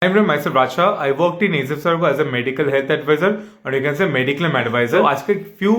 I'm from myself Racha. I worked in ASIF Sargo as a medical health advisor or you can say mediclaim advisor. তো আজকে few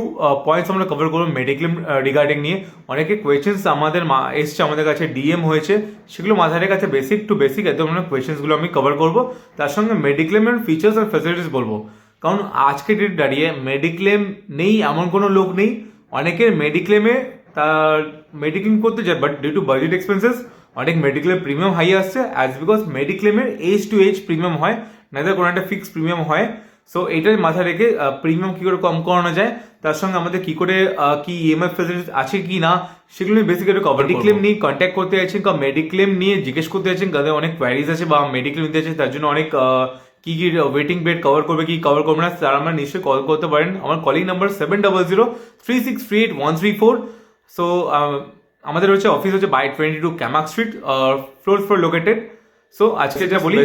points আমরা cover করব mediclaim regarding নিয়ে। অনেকে questions আমাদের এসছে আমাদের কাছে ডিএম হয়েছে, সেগুলো মাথার কাছে বেসিক টু বেসিক একদম কোয়েশ্চেন্সগুলো আমি কভার করব। তার সঙ্গে মেডিক্লেমের ফিচার্স আর ফ্যাসিলিটিস বলবো, কারণ আজকে ডেট দাঁড়িয়ে মেডিক্লেম নেই এমন কোনো লোক নেই। অনেকের মেডিক্লেমে তার মেডিক্লেম করতে যায়, but due to budget expenses অনেক মেডিক্লেম প্রিমিয়াম হাই আসছে, অ্যাজ বিকজ মেডিক্লেমের এজ টু এজ প্রিমিয়াম হয়, নাইদার কোনো একটা ফিক্সড প্রিমিয়াম হয়। সো এটার মাথায় রেখে প্রিমিয়াম কী করে কম করানো যায়, তার সঙ্গে আমাদের কী করে কি ইএমআই ফেসিলিটিস আছে কি না সেগুলো নিয়ে বেসিক্যালি কভার। মেডিক্লেম নিয়ে কন্ট্যাক্ট করতে চাইছেন, কারণ মেডিক্লেম নিয়ে জিজ্ঞেস করতে চাইছেন, তাদের অনেক কোয়ারিজ আছে বা মেডিক্লেম নিতে চাইছেন, তার জন্য অনেক কি কি ওয়েটিং বেড কভার করবে কি কভার করবে না, তারা আমরা নিশ্চয়ই কল করতে পারেন। আমার কলিং নাম্বার 7003638134। সো আমাদের হচ্ছে অফিস হচ্ছে by 22 Camac street, floor located. So আজকে যা বলি,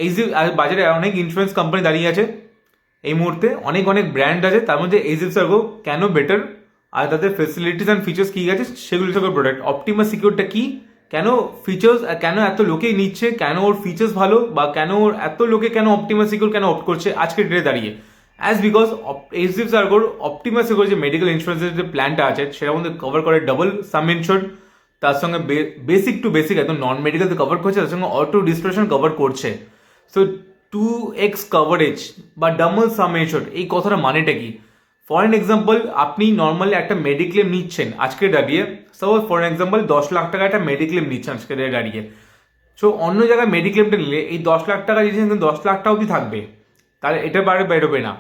এই যে বাজারে অনেক ইন্স্যুরেন্স কোম্পানি দাঁড়িয়ে আছে এই মুহূর্তে, অনেক ব্র্যান্ড আছে, তার মধ্যে ASIF Sargo কেন বেটার আর তাদের ফেসিলিটিস অ্যান্ড ফিচার্স কী আছে সেগুলো সব প্রোডাক্ট। অপটিমাস সিকিউরটা কি, কেন ফিচার্স, কেন এত লোকেই নিচ্ছে, কেন ওর ফিচার্স ভালো, বা কেন ওর এত লোকে কেন অপটিমাস সিকিউর কেন অপ্ট করছে আজকের ডেটে দাঁড়িয়ে, অ্যাজ বিকজ ASIF Sargoর অপটিমাস সিকিউর যে মেডিকেল ইন্স্যুরেন্সের যে প্ল্যানটা আছে সেটার মধ্যে কভার করে ডাবল সাম ইনশোর্ড, তার সঙ্গে বেসিক টু বেসিক একদম নন মেডিকেল কভার করছে, তার সঙ্গে অটো ডিসক্রিপশন কভার করছে। সো 2x কভারেজ বা ডাবল সাম ইনশোর্ড, এই কথাটা মানেটা কি? ফর এন এক্সাম্পল, আপনি নর্মালি একটা মেডিক্লেম নিচ্ছেন আজকে দাঁড়িয়ে, সাপোজ ফর এক্সাম্পল 10 লাখ টাকা একটা মেডিক্লেম নিচ্ছেন আজকে দাঁড়িয়ে। সো অন্য জায়গায় মেডিক্লেমটা নিলে এই 10 লাখ টাকা দিচ্ছেন, কিন্তু 10 লাখ টাকা অবধি থাকবে, তাহলে এটা বাইরে বেরোবে না।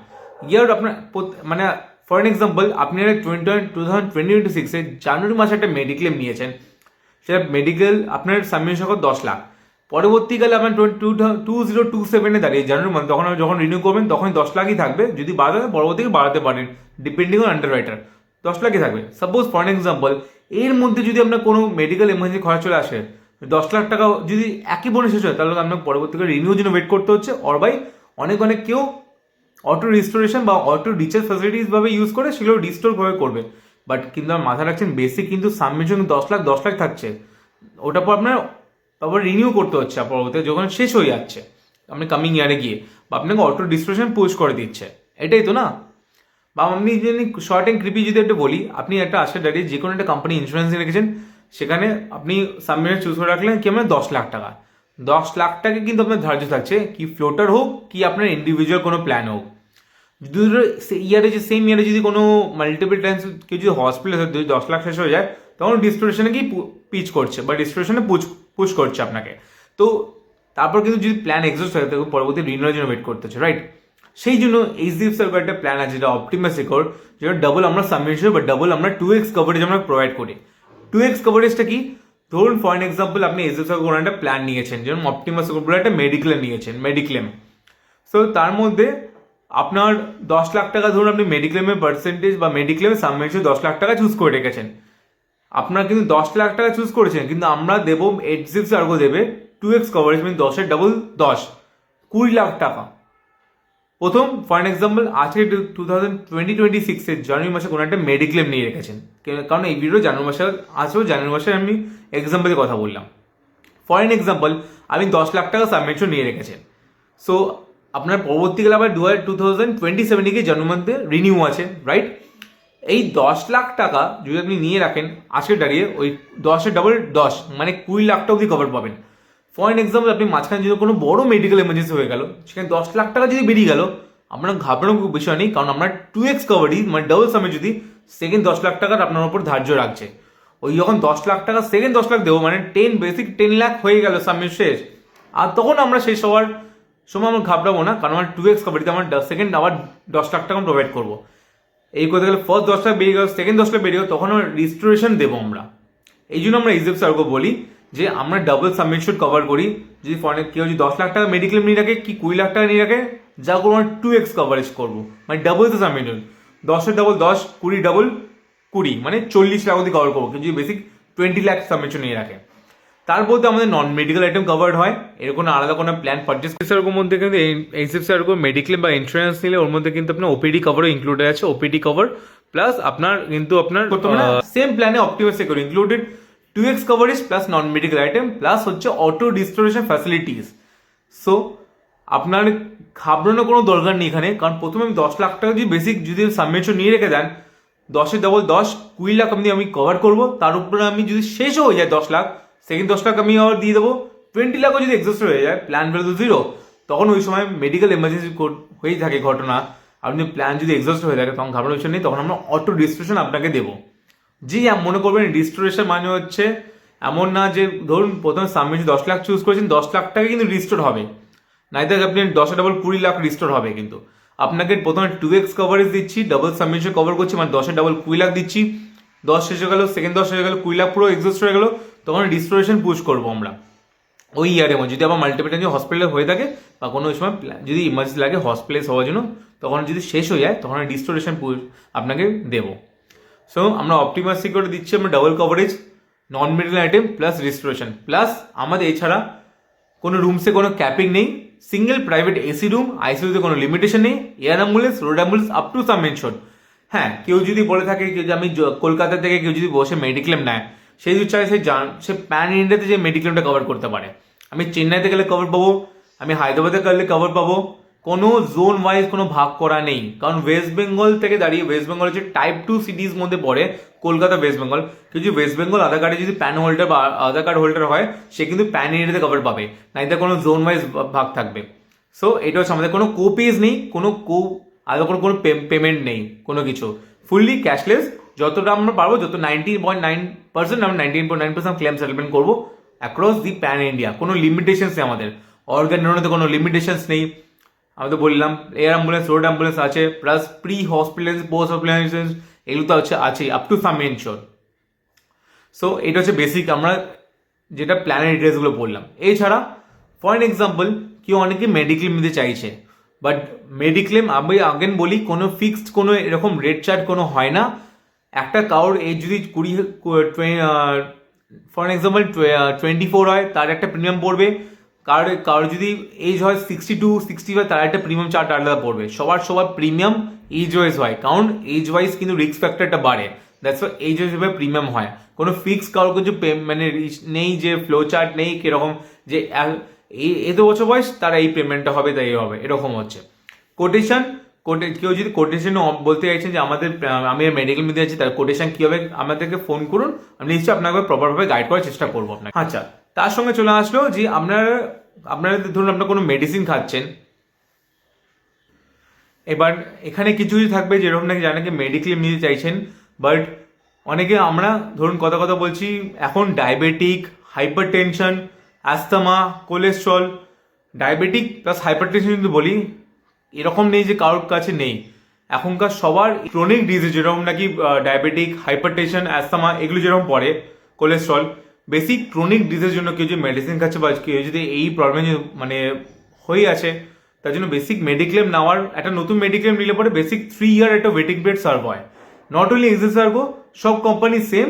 ইয়ার আপনার মানে ফর এন এক্সাম্পল আপনি 2026 জানুয়ারি মাসে একটা মেডিক্লেম নিয়েছেন, সেটা মেডিকেল আপনার সাবমিশন কর 10 লাখ, পরবর্তীকালে আপনার 2027 দাঁড়িয়ে জানুয়ারি মাসে তখন যখন রিনিউ করবেন তখন 10 লাখই থাকবে। যদি বাড়াতে পরবর্তীকে বাড়াতে পারেন ডিপেন্ডিং অন আন্ডার রাইটার, 10 লাখই থাকবে। সাপোজ ফর এক্সাম্পল এর মধ্যে যদি আপনার কোনো মেডিকেল এমার্জেন্সি খরচ চলে আসে, 10 লাখ টাকা যদি একই বনে শেষ হয়, তাহলে আপনার পরবর্তীকালে রিনিউর জন্য ওয়েট করতে হচ্ছে। অরবাই অনেক কেউ অটো রিস্টোরেশন বা অটো রিচার্জ ফ্যাসিলিটিস ভাবে ইউজ করে সেগুলো রিস্টোর ভাবে করবে, বাট কিন্তু আমার মাথায় রাখছেন বেসিক কিন্তু সাবমিশন 10 লাখ থাকছে, ওটার পর আপনার আবার রিনিউ করতে হচ্ছে পরবর্তীতে যখন শেষ হয়ে যাচ্ছে আপনি কামিং ইয়ারে গিয়ে, বা আপনাকে অটো ডিসক্রিপশন পুশ করে দিচ্ছে, এটাই তো না? বা আপনি যদি শর্ট অ্যান্ড ক্রিপি যদি একটা বলি, আপনি একটা আশা দাঁড়িয়ে যে কোনো একটা কোম্পানি ইন্স্যুরেন্স রেখেছেন, সেখানে আপনি সাবমিশন চুজ করে রাখলেন কি আপনার 10 লাখ টাকা, 10 লাখ টাকা কিন্তু আপনার ধার্য থাকছে, কি ফ্লোটার হোক কি আপনার ইন্ডিভিজুয়াল কোনো প্ল্যান হোক। যদি ইয়ারে যে সেম ইয়ারে যদি কোনো মাল্টিপল টাইমস কেউ যদি হসপিটালে যদি 10 লাখ শেষ হয়ে যায়, তখন ডিসক্রিপশনে কি পিচ করছে বা ডিসক্রিপশনে পুশ করছে আপনাকে। তো তারপর কিন্তু যদি প্ল্যান এক্সস্ট হয় তখন পরবর্তী রিনিউয়াল জন্য ওয়েট করতে হচ্ছে, রাইট? সেই জন্য ASIF Sargo একটা প্ল্যান আছে যেটা অপটিমাস সিকিউর, যেটা ডাবল আমরা সাবমিশন বা ডাবল আমরা 2x কভারেজ আমরা প্রোভাইড করি। 2x কভারেজটা কি? ধরুন ফর এন এক্সাম্পল আপনি ASIF Sargo কোনো একটা প্ল্যান নিয়েছেন, যেমন অপটিমাস সিকিউর বলে একটা মেডিক্লেম নিয়েছেন, মেডিক্লেম। সো তার মধ্যে আপনার 10 লাখ টাকা ধরুন আপনি মেডিক্লেমের পার্সেন্টেজ বা মেডিক্লেমের সাবমিশন 10 লাখ টাকা চুজ করে রেখেছেন, আপনার কিন্তু 10 লাখ টাকা চুজ করেছেন, কিন্তু আমরা দেবো ASIF Sargo দেবে 2x কভারেজ, মানে 10 এর ডাবল 10, 20 লাখ টাকা। প্রথম ফর এক্সাম্পল আজকে 2026 জানুয়ারি মাসে কোনো একটা মেডিক্লেম নিয়ে রেখেছেন, কারণ এই ভিডিও জানুয়ারি মাসে আসলেও জানুয়ারি মাসে আমি এক্সাম্পলের কথা বললাম। ফর এক্সাম্পল আপনি 10 লাখ টাকা সাবমিশন নিয়ে রেখেছেন, সো আপনার পরবর্তীকালে আবার 2027 গিয়ে জানুয়ারি মাসে রিনিউ আছে, রাইট? এই 10 লাখ টাকা যদি আপনি নিয়ে রাখেন আজকে দাঁড়িয়ে, ওই 10 এর ডাবল 10 মানে 20 লাখ টাকা অবধি কভার পাবেন। ফর এক্সাম্পল আপনি মাঝখানে যদি কোনো বড় মেডিকেল এমার্জেন্সি হয়ে গেল, সেখানে 10 লাখ টাকা যদি বেরিয়ে গেল, আপনার ঘাবড়ানোর বিষয় নেই, কারণ আমরা 2x কভারেজ মানে ডাবল সামে যদি সেকেন্ড 10 লাখ টাকার আপনার উপর ধার্য রাখছে, ওই যখন 10 লাখ টাকা সেকেন্ড 10 লাখ দেবো, মানে বেসিক 10 লাখ হয়ে গেল সাবমিট শেষ, আর তখন আমরা শেষ হওয়ার সময় আমরা ঘাবড়াবো না, কারণ আমার 2x কভারেজে আমার সেকেন্ড আবার 10 লাখ টাকা প্রোভাইড করবো। এই করতে গেলে ফার্স্ট 10 লাখ বেরিয়ে গেল, সেকেন্ড 10 লাখ বেরিয়ে গেল, তখন আমরা রিস্টোরেশন দেবো আমরা। এই জন্য আমরা ASIF Sargo বলি যে আমরা ডাবল সাবমিশন কভার করি। যদি কেউ যদি 10 লাখ টাকা মেডিক্লেম নিয়ে রাখে কি 20 লাখ টাকা নিয়ে রাখে, যা করবো আমরা 2x কভারেজ করবো, মানে ডাবল সাবমিশন, 10 এর ডাবল 10, 20 ডাবল 20, মানে 40 লাখ অবধি কভার করবো। কিন্তু যদি বেসিক 20 লাখ সাবমিশন নিয়ে রাখে, তার মধ্যে আমাদের নন মেডিকেল আইটেম কভার্ড হয়, এরকম আলাদা কোনো প্ল্যান পারচেস এর মধ্যে কিন্তু ASIF Sargo মেডিক্লেম বা ইন্স্যুরেন্স নিলে ওর মধ্যে কিন্তু আপনার ওপিডি কভারও ইনক্লুডেড আছে, ওপিডি কভার প্লাস আপনার কিন্তু আপনার সেম প্ল্যানে Optimus secure included 2x coverage plus non medical item plus হচ্ছে অটো ডিস্টোরেশন ফ্যাসিলিটিস। সো আপনার ঘাবড়ানোর কোনো দরকার নেই এখানে, কারণ প্রথমে আমি 10 লাখ টাকা যদি বেসিক যদি সাবমিশন নিয়ে রেখে দেন, 10 আমি কভার করবো, তার উপরে আমি যদি শেষও হয়ে যায় 10 লাখ, সেকেন্ড 10 লাখ আমি আবার দিয়ে দেবো। 20 লাখও যদি এক্সস্ট হয়ে যায়, প্ল্যান ভ্যালু 0, তখন ওই সময় মেডিকেল এমার্জেন্সি হয়েই থাকে ঘটনা, আপনি প্ল্যান যদি এক্সস্ট হয়ে থাকে তখন ঘাবড়ানোর বিষয় নেই, তখন আমরা অটো রেজিস্ট্রেশন আপনাকে দেবো। জি, মনে করবেন রেজিস্ট্রেশন মানে হচ্ছে এমন না যে ধরুন প্রথমে সাবমিশন 10 লাখ চুজ করেছেন, 10 লাখ টাকা কিন্তু রিস্টোর হবে, নাইদার আপনি 10 লাখ রিস্টোর হবে। কিন্তু আপনাকে প্রথমে 2x কভারেজ দিচ্ছি, ডাবল সাবমিশন কভার করছি, মানে 20 লাখ দিচ্ছি, 10 শেষ হয়ে গেল, সেকেন্ড 10 হয়ে গেল, 20 লাখ পুরো এক্সস্ট হয়ে গেল, তখন রিস্টোরেশন পুশ করবো আমরা ওই ইয়ারের মধ্যে। যদি আবার মাল্টিপল টাইম হসপিটালে হয়ে থাকে বা কোনো সময় যদি ইমার্জেন্সি লাগে হসপিটালাইজ হওয়ার জন্য, তখন যদি শেষ হয়ে যায় তখন রিস্টোরেশন পুশ আপনাকে দেবো। সো আমরা অপটিমাস সিকিউরিটি দিচ্ছি, আমরা double coverage, non medical item plus restoration, plus আমাদের এছাড়া কোনো রুমসে কোনো ক্যাপিং নেই, সিঙ্গেল প্রাইভেট এসি রুম, আইসিইউতে কোনো লিমিটেশন নেই, air ambulance, road ambulance up to some mention. হ্যাঁ, কেউ যদি বলে থাকে যে আমি কলকাতা থেকে কেউ যদি বসে মেডিক্লেম নেয়, সেই যদি চায় সে প্যান ইন্ডিয়াতে যে মেডিক্লেমটা কভার করতে পারে। আমি চেন্নাইতে গেলে কভার পাবো, আমি হায়দ্রাবাদে গেলে কভার পাবো, কোনো জোন ওয়াইজ কোনো ভাগ করা নেই। কারণ ওয়েস্ট বেঙ্গল থেকে দাঁড়িয়ে, ওয়েস্ট বেঙ্গল হচ্ছে টাইপ 2 সিটিজ মধ্যে পড়ে কলকাতা, ওয়েস্ট বেঙ্গল। কিন্তু ওয়েস্ট বেঙ্গল আধার কার্ডে যদি প্যান হোল্ডার বা আধার কার্ড হোল্ডার হয়, সে কিন্তু প্যান ইন্ডিয়াতে কভার পাবে, নাইতে কোনো জোন ওয়াইজ ভাগ থাকবে। সো এটা হচ্ছে আমাদের কোনো কোপেজ নেই, কোনো আলাদা কোনো পেমেন্ট নেই, কোনো কিছু, ফুললি ক্যাশলেস। যতটা আমরা পারবো, যত 90.9% আমরা 99.9% ক্লেম সেটেলমেন্ট করবো অ্যাক্রস দি প্যান ইন্ডিয়া। কোনো লিমিটেশনস নেই আমাদের, অর্গান ডোনেটে কোনো লিমিটেশনস নেই। আমি তো বললাম এয়ার অ্যাম্বুলেন্স, রোড অ্যাম্বুলেন্স আছে, plus pre hospitalise, post hospitalisation এগুলো তো আছেই up to some mention. So এটা হচ্ছে বেসিক আমরা যেটা প্ল্যানের ডিটেলসগুলো বললাম। এছাড়া ফর এন এক্সাম্পল, কেউ অনেকে মেডিক্লেম নিতে চাইছে, বাট মেডিক্লেম আমি আগেন বলি কোনো ফিক্সড কোনো এরকম রেট চার্ট কোনো হয় না। একটা কারোর এজ যদি ফর এক্সাম্পল 24 হয়, তার একটা প্রিমিয়াম পড়বে। কারোর যদি এজ হয় 62, 65, তার একটা প্রিমিয়াম চার্ট আলাদা পড়বে। সবার প্রিমিয়াম এজ ওয়াইজ হয়, কারণ এজ ওয়াইজ কিন্তু রিস্ক ফ্যাক্টরটা বাড়ে, that's why age wise premium হয়। কোনো ফিক্স কারোর কিছু মানে নেই যে ফ্লো চার্ট নেই কিরকম যে এত বছর বয়স তারা এই পেমেন্টটা হবে, তাই হবে, এরকম হচ্ছে। কোটেশন, কেউ যদি কোটেশন বলতে চাইছেন যে আমি মেডিকেল মিতে আছি, তার কোটেশন কী হবে আমাদেরকে ফোন করুন, আমি নিশ্চয়ই আপনাকে প্রপারভাবে গাইড করার চেষ্টা করবো আপনাকে। আচ্ছা, তার সঙ্গে চলে আসলো যে আপনারা ধরুন আপনার কোনো মেডিসিন খাচ্ছেন, এবার এখানে কিছু থাকবে যেরকম নাকি জানাকে মেডিক্লেম নিতে চাইছেন, বাট অনেকে আমরা ধরুন কথা বলছি এখন diabetic, hyper tension, অ্যাস্তমা, cholesterol, diabetic plus hyper tension কিন্তু বলি, এরকম নেই যে কারোর কাছে নেই। এখনকার সবার ক্রনিক ডিজিজ যেরকম নাকি ডায়াবেটিক, হাইপার টেনশন, অ্যাস্তমা এগুলো যেরকম পড়ে, কোলেস্ট্রল, বেসিক ক্রনিক ডিজিজের জন্য কেউ যদি মেডিসিন খাচ্ছে বা কেউ যদি এই প্রবলেম মানে হয়ে আছে, তার জন্য বেসিক মেডিক্লেম নেওয়ার, একটা নতুন মেডিক্লেম নিলে পরে বেসিক 3 ইয়ার একটা ওয়েটিং পিরিয়ড সার্ভ হয়। নট অনলি এক্সিস সার্ভো, সব কোম্পানি সেম।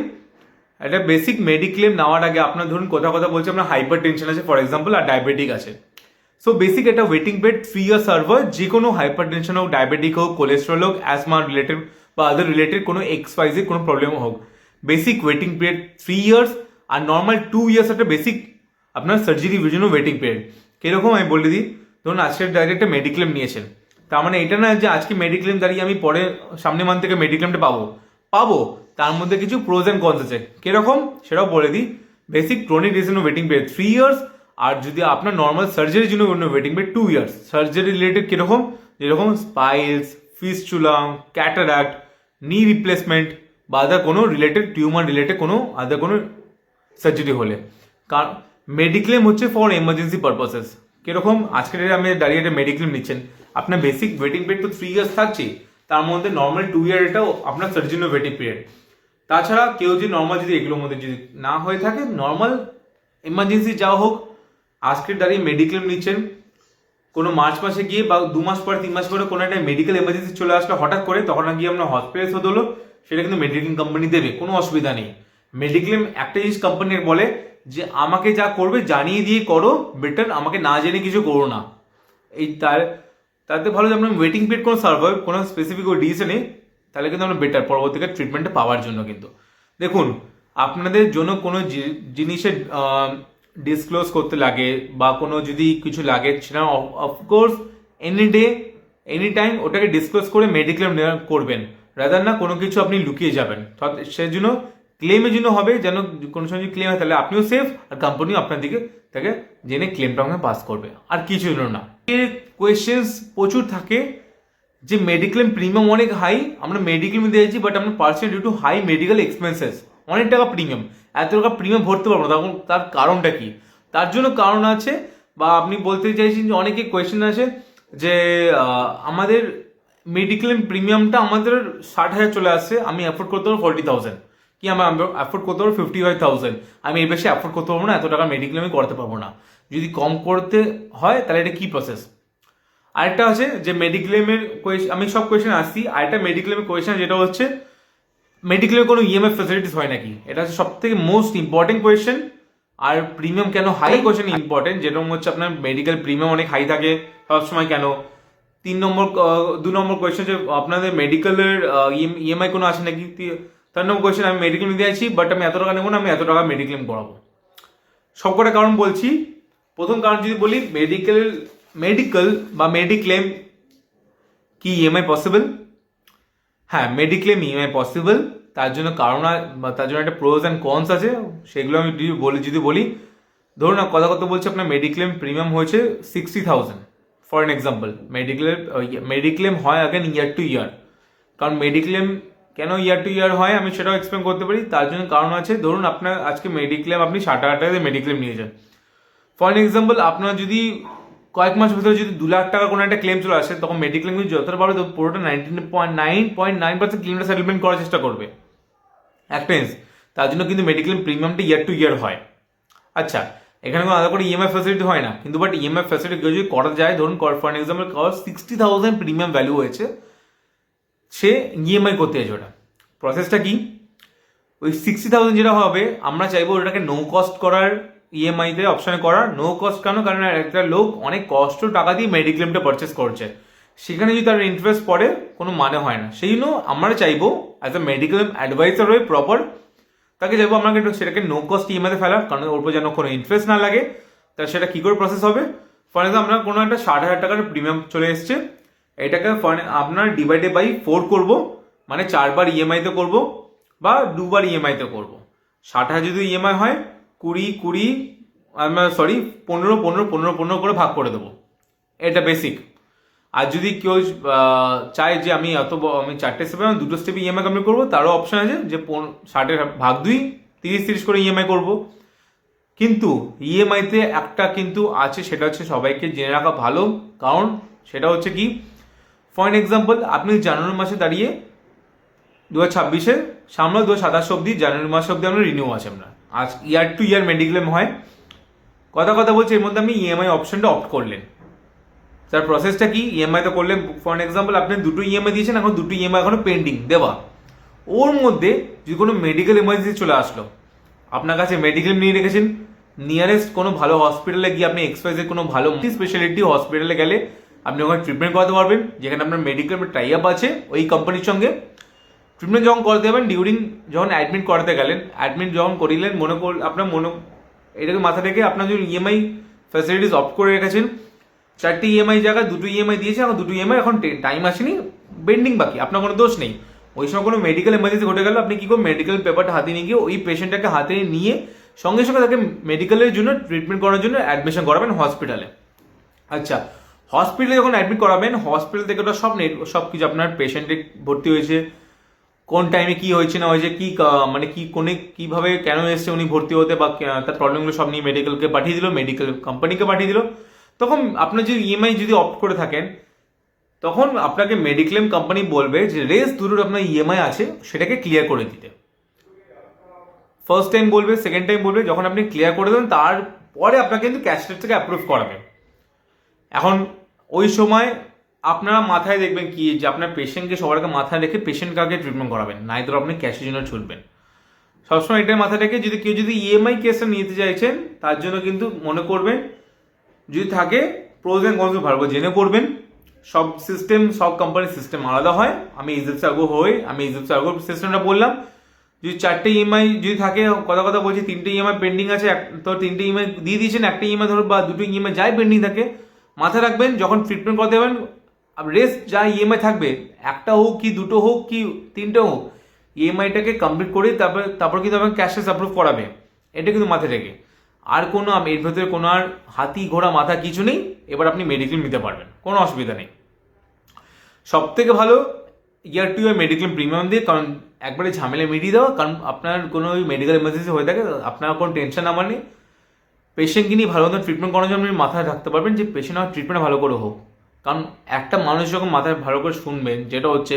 একটা বেসিক মেডিক্লেম নেওয়ার আগে আপনার ধরুন কথা বলছি আপনার হাইপার টেনশন আছে ফর এক্সাম্পল, আর ডায়াবেটিক আছে, সো বেসিক একটা ওয়েটিং পিরিয়ড 3 ইয়ার সার্ভ হয়। যে কোনো হাইপার টেনশন হোক, ডায়াবেটিক হোক, কোলেস্ট্রল হোক, অ্যাসমা রিলেটেড বা আদার রিলেটেড কোনো এক্সওয়াইজেড কোনো প্রবলেম হোক, বেসিক ওয়েটিং পিরিয়ড 3 ইয়ার্স। আর নর্মাল 2 ইয়ার্স একটা বেসিক আপনার সার্জারির জন্য ওয়েটিং পিরিয়ড। কিরকম আমি বলে দিই, ধরুন আজকের ডাইরেক্ট একটা মেডিক্লেম নিয়েছেন, তার মানে এটা না যে আজকে মেডিক্লেম দাঁড়িয়ে আমি পরে সামনে মান্থ থেকে মেডিক্লেমটা পাবো, তার মধ্যে কিছু প্রোজ অ্যান্ড কনস আছে। কিরকম সেটাও বলে দিই, বেসিক ক্রনিক ডিজিজের জন্য ওয়েটিং পিরিয়ড 3 ইয়ার্স, আর যদি আপনার নর্মাল সার্জারির জন্য waiting period 2 years. Surgery related কিরকম, যেরকম স্পাইলস, ফিস্চুলা, ক্যাটারাক্ট, নি রিপ্লেসমেন্ট বা আদার কোনো রিলেটেড টিউমার রিলেটেড কোনো আদার কোনো সার্জারি হলে। কারণ মেডিক্লেম হচ্ছে ফর এমার্জেন্সি পারপাসেস। কিরকম আজকের আমি দাঁড়িয়ে একটা মেডিক্লেম নিচ্ছেন, আপনার বেসিক ওয়েটিং পিরিয়ড তো 3 ইয়ার্স থাকছে, তার মধ্যে নর্মাল 2 ইয়ার এটাও আপনার সার্জারি ওয়েটিং পিরিয়ড। তাছাড়া কেউ যদি নর্মাল যদি এগুলোর মধ্যে যদি না হয়ে থাকে, নর্মাল এমার্জেন্সি যা হোক, আজকের দাঁড়িয়ে মেডিক্লেম নিচ্ছেন, কোনো মার্চ মাসে গিয়ে বা 2 মাস পরে 3 মাস পরে কোনো একটা মেডিকেল এমার্জেন্সি চলে আসলো হঠাৎ করে, তখন গিয়ে আপনার হসপিটালাইজ হতে হলো, সেটা কিন্তু মেডিক্লেম কোম্পানি দেবে, কোনো অসুবিধা নেই। মেডিক্লেম একটা জিনিস কোম্পানির বলে যে আমাকে যা করবে জানিয়ে দিয়ে করো, বেটার আমাকে না জেনে কিছু করো না। এই তাতে ভালো যে আপনার ওয়েটিং পিরিয়ড কোনো সার্ভার কোনো স্পেসিফিক ডিসিশন নেই, তাহলে কিন্তু আমরা বেটার পরবর্তীকালে ট্রিটমেন্টটা পাওয়ার জন্য। কিন্তু দেখুন আপনাদের জন্য কোনো জিনিসের ডিসক্লোজ করতে লাগে বা কোনো যদি কিছু লাগে সেটা of course any day any time ওটাকে ডিসক্লোজ করে মেডিক্লেম করবেন, রাদার না কোনো কিছু আপনি লুকিয়ে যাবেন। সেই জন্য ক্লেমের জন্য হবে, যেন কোনো সময় যদি ক্লেম হয় তাহলে আপনিও সেফ আর কোম্পানিও আপনার দিকে তাকে জেনে ক্লেমটা আমাকে পাস করবে, আর কিছু জন্য না। এর কোয়েশ্চেন্স প্রচুর থাকে যে মেডিক্লেম প্রিমিয়াম অনেক হাই, আমরা মেডিক্লেম দিয়েছি বাট আমরা percent due to high medical expenses অনেক টাকা প্রিমিয়াম, এত টাকা প্রিমিয়াম ভরতে পারবো না, তখন তার কারণটা কি? তার জন্য কারণ আছে, বা আপনি বলতে চাইছেন যে অনেকে কোয়েশ্চেন আছে যে আমাদের মেডিক্লেম প্রিমিয়ামটা আমাদের 60,000 চলে আসছে, আমি অ্যাফোর্ড করতে পারবো 40,000, কি আমি অ্যাফোর্ড করতে পারবো 55,000, আমি এর বেশি অ্যাফোর্ড করতে পারবো না, এত টাকা মেডিক্লেম আমি করতে পারবো না। যদি কম করতে হয় তাহলে এটা কি প্রসেস? আরেকটা আছে যে মেডিক্লেমের আমি সব কোয়েশ্চেন আসছি, আরেকটা মেডিক্লেমের কোয়েশ্চেন যেটা হচ্ছে মেডিক্লেমে কোনো ইএমআই ফ্যাসিলিটিস হয় নাকি, এটা হচ্ছে সব থেকে মোস্ট ইম্পর্টেন্ট কোয়েশ্চেন। আর প্রিমিয়াম কেন হাই কোয়েশ্চেন ইম্পর্টেন্ট, যেরকম হচ্ছে আপনার মেডিকেল প্রিমিয়াম অনেক হাই থাকে সবসময় কেন। 2 নম্বর কোয়েশ্চেন যে আপনাদের মেডিকেলের ইএমআই কোনো আছে নাকি। 3 নম্বর কোয়েশ্চেন আমি মেডিক্লেম নিতে আছি বাট আমি এত টাকা নেবো না, আমি এত টাকা মেডিক্লেম করাবো। সবকটা কারণ বলছি। প্রথম কারণ যদি বলি মেডিকেল বা মেডিক্লেম কি ইএমআই পসিবল? হ্যাঁ, মেডিক্লেম ইএমআই পসিবল। তার জন্য তার জন্য একটা প্রোজ অ্যান্ড কনস আছে, সেগুলো আমি যদি বলি, ধরুন না কথা বলছি আপনার মেডিক্লেম প্রিমিয়াম হয়েছে 60,000 ফর এন এক্সাম্পল। মেডিক্লেম হয় আগেন ইয়ার টু ইয়ার, কারণ মেডিক্লেম কেন ইয়ার টু ইয়ার হয় আমি সেটাও এক্সপ্লেন করতে পারি। তার জন্য কারণ আছে, ধরুন আপনার আজকে মেডিক্লেম আপনি 60,000 টাকা দিয়ে মেডিক্লেম নিয়েছেন, ফর এন এক্সাম্পল আপনার যদি কয়েক মাস ভিতরে যদি 2 লাখ টাকা কোনো একটা ক্লেম চলে আসে, তখন মেডিক্লেম কিন্তু যতটা পারবে পুরোটা 99.9% ক্লেমটা সেটেলমেন্ট করার চেষ্টা করবে এক্সপেন্স। তার জন্য কিন্তু মেডিক্লেম প্রিমিয়ামটা ইয়ার টু ইয়ার হয়। আচ্ছা, এখানে কোনো আলাদা করে ইএমআই ফ্যাসিলিটি হয় না, কিন্তু বাট ইএমআই ফ্যাসিলিটি যদি করা যায়, ধরুন ফর এক্সাম্পল 60,000 প্রিমিয়াম ভ্যালু হয়েছে, সে ইএমআই করতে চাইছে, ওটা প্রসেসটা কি? ওই 60,000 যেটা হবে আমরা চাইবো ওটাকে নো কস্ট করার, ইএমআইতে অপশানে করার। নো কস্ট কেন? কারণ একটা লোক অনেক কষ্ট টাকা দিয়ে মেডিক্লেমটা পারচেস করছে, সেখানে যদি তার ইন্টারেস্ট পড়ে কোনো মানে হয় না। সেই জন্য আমরা চাইবো অ্যাজ এ মেডিক্লেম অ্যাডভাইসার হয়ে প্রপার তাকে চাইবো আমাকে সেটাকে নো কস্ট ইএমআইতে ফেলা, কারণ ওর উপর যেন কোনো ইন্টারেস্ট না লাগে। তা সেটা কী করে প্রসেস হবে? ফর এক্সাম্পল আপনার কোনো একটা 60,000 টাকার প্রিমিয়াম চলে এসছে, এটাকে আপনার ডিভাইডেড বাই 4 করবো, মানে 4 বার ইএমআইতে করবো বা 2 বার ইএমআইতে করবো। 60,000 যদি ইএমআই হয় 20 15 করে ভাগ করে দেবো, এটা বেসিক। আর যদি কেউ চায় যে আমি 4টে স্টেপে আমি 2টো স্টেপে ইএমআই কমপ্লিট করবো, তারও অপশন আছে যে 60-এর ভাগ 2 30 করে ইএমআই করবো। কিন্তু ইএমআইতে একটা কিন্তু আছে, সেটা হচ্ছে সবাইকে জেনে রাখা ভালো, কারণ সেটা হচ্ছে কি, ফর এক্সাম্পল আপনি জানুয়ারি মাসে দাঁড়িয়ে 2026-এ সামনে 2027 অব্দি, জানুয়ারি মাস অব্দি আমরা রিনিউ আছে আমরা, আজ ইয়ার টু ইয়ার মেডিক্লেম হয়। কথা বলছি, এর মধ্যে আপনি ইএমআই অপশনটা অপ্ট করলেন, তার প্রসেসটা কি? ইএমআইতে করলেন, ফর এক্সাম্পল আপনি 2টো ইএমআই দিয়েছেন, এখন 2টো ইএমআই এখনো পেন্ডিং দেওয়া। ওর মধ্যে যদি কোনো মেডিকেল এমার্জেন্সি চলে আসলো, আপনার কাছে মেডিক্লেম নিয়ে রেখেছেন, নিয়ারেস্ট কোনো ভালো হসপিটালে গিয়ে আপনি এক্সপাইজের কোনো ভালো স্পেশালিটি হসপিটালে গেলে আপনি ওখানে ট্রিটমেন্ট করাতে পারবেন, যেখানে আপনার মেডিক্লেমের টাই আপ আছে ওই কোম্পানির সঙ্গে। ট্রিটমেন্ট যখন করাতে যাবেন, যখন অ্যাডমিট করাতে গেলেন, অ্যাডমিট যখন করিলেন, এটাকে মাথা রেখে আপনার যদি ইএমআই ফ্যাসিলিটিস অফ করে রেখেছেন, 4টে ইএমআই জায়গায় 2টো ইএমআই দিয়েছে, এখন 2টো ইএমআই এখন টাইম আসেনি, পেন্ডিং বাকি, আপনার কোনো দোষ নেই। ওই সময় কোনো মেডিকেল এমার্জেন্সি ঘটে গেল, আপনি কি করবেন? মেডিকেল পেপারটা হাতে নিয়ে গিয়ে ওই পেশেন্টটাকে হাতে নিয়ে সঙ্গে সঙ্গে তাকে মেডিকেলের জন্য ট্রিটমেন্ট করার জন্য অ্যাডমিশন করাবেন হসপিটালে। আচ্ছা, হসপিটালে যখন অ্যাডমিট করাবেন, হসপিটাল থেকে ওটা সব কিছু আপনার পেশেন্টে ভর্তি হয়েছে, কোন টাইমে কি হয়েছে না হয়েছে, কিভাবে কেন এসছে উনি ভর্তি হতে, বা তার প্রবলেমগুলো সব নিয়ে মেডিকেলকে পাঠিয়ে দিল, মেডিকেল কোম্পানিকে পাঠিয়ে দিল। তখন আপনার যদি ইএমআই যদি অপ্ট করে থাকেন, তখন আপনাকে মেডিক্লেম কোম্পানি বলবে যে রেস দুটোর আপনার ইএমআই আছে সেটাকে ক্লিয়ার করে দিতে। ফার্স্ট টাইম বলবে, সেকেন্ড টাইম বলবে, যখন আপনি ক্লিয়ার করে দেবেন তারপরে আপনাকে কিন্তু ক্যাশলেস থেকে অ্যাপ্রুভ করাবে। এখন ওই সময় আপনারা মাথায় দেখবেন কি, যে আপনার পেশেন্টকে সবার আগে মাথায় রেখে পেশেন্ট কাকে ট্রিটমেন্ট করাবেন, নাই তো আপনি ক্যাশের জন্য ছুটবেন। সবসময় এটাই মাথায় রেখে কেউ যদি ইএমআই কেসটা নিতে চাইছেন, তার জন্য কিন্তু মনে করবেন যদি থাকে প্রোজ অ্যান্ড কনস ভালো জেনে করবেন। সব কোম্পানির সিস্টেম আলাদা হয়। আমি ইজিপসার্গো সিস্টেমটা বললাম। যদি 4টে ইএমআই যদি থাকে, কথা বলছি 3টে ইএমআই পেন্ডিং আছে, তো 3টে ইএমআই দিয়ে দিয়েছেন, একটা ইএমআই ধরো বা 2টো ইএমআই যাই পেন্ডিং থাকে, মাথায় রাখবেন যখন ট্রিটমেন্ট করতে যাবেন রেস্ট যা ইএমআই থাকবে, একটা হোক কি 2টো হোক কি 3টে হোক, ইএমআইটাকে কমপ্লিট করে তারপর কিন্তু আপনাকে ক্যাশলেস অ্যাপ্রুভ করাবে। এটা কিন্তু মাথায় রেখে, আর কোনো এর ভেতরে কোনো আর হাতি ঘোড়া মাথা কিছু নেই। এবার আপনি মেডিক্লেম নিতে পারবেন, কোনো অসুবিধা নেই। সব থেকে ভালো ইয়ার টু ইয়ার মেডিক্লেম প্রিমিয়াম দিয়ে, কারণ একবারে ঝামেলা মিটিয়ে দেওয়া, কারণ আপনার কোনো মেডিকেল এমার্জেন্সি হয়ে থাকে, আপনার কোনো টেনশন আমার নেই। পেশেন্টকে নিয়ে ভালো মতো ট্রিটমেন্ট করার জন্য আপনি মাথায় রাখতে পারবেন যে পেশেন্ট আমার ট্রিটমেন্ট ভালো করে হোক। কারণ একটা মানুষ যখন মাথায় ভালো করে শুনবেন, যেটা হচ্ছে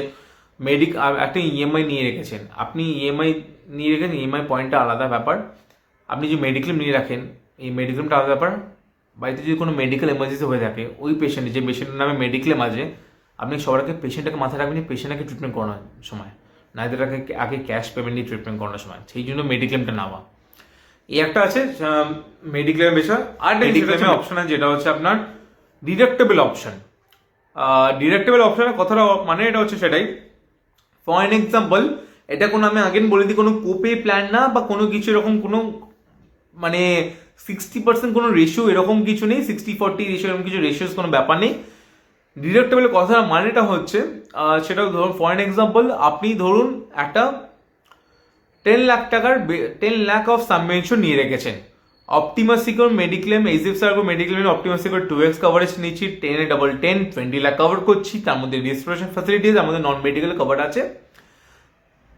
একটা ইএমআই নিয়ে রেখেছেন, আপনি ইএমআই নিয়ে রেখেছেন, ইএমআই পয়েন্টটা আলাদা ব্যাপার, আপনি যে মেডিক্লেম নিয়ে রাখেন এই মেডিক্লেমটা আলাদা ব্যাপার। বাড়িতে যদি কোনো মেডিকেল এমার্জেন্সি হয়ে থাকে, ওই পেশেন্টের যে পেশেন্টের নামে মেডিক্লেম আছে, আপনি সবার আগে পেশেন্টটাকে মাথায় রাখবেন যে পেশেন্টকে ট্রিটমেন্ট করানোর সময়, না এদের আগে ক্যাশ পেমেন্ট দিয়ে ট্রিটমেন্ট করানোর সময়, সেই জন্য মেডিক্লেমটা নেওয়া। এই একটা আছে মেডিক্লেমের বিষয়। আর মেডিক্লেমের অপশন আছে যেটা হচ্ছে আপনার ডিডাক্টেবল অপশন। ডিডাক্টেবল অপশনের কথাটা মানে এটা হচ্ছে সেটাই, ফর এন এক্সাম্পল, এটা কোনো আমি আগেন বলে দিই কোনো কোপে প্ল্যান না বা কোনো কিছু এরকম কোনো মানে 60% কোনো রেশিও এরকম কিছু নেই, 60-40 রেশিও এরকম কিছু রেশিওস কোনো ব্যাপার নেই। ডিডাক্টেবলের কথা মানেটা হচ্ছে সেটা ধরুন ফর এন এক্সাম্পল, আপনি ধরুন একটা 10 লাখ টাকার 10 লাখ অফ সাবমেনশন নিয়ে রেখেছেন। Optimus secure mediclaim, HDFC circo mediclaim Optimus secure 2x coverage নিচ্ছি, 10 ডাবল 10 20 লাখ কভার করছি, তার মধ্যে রেজিস্ট্রেশন ফ্যাসিলিটিস, আমাদের নন মেডিকেল কভার আছে।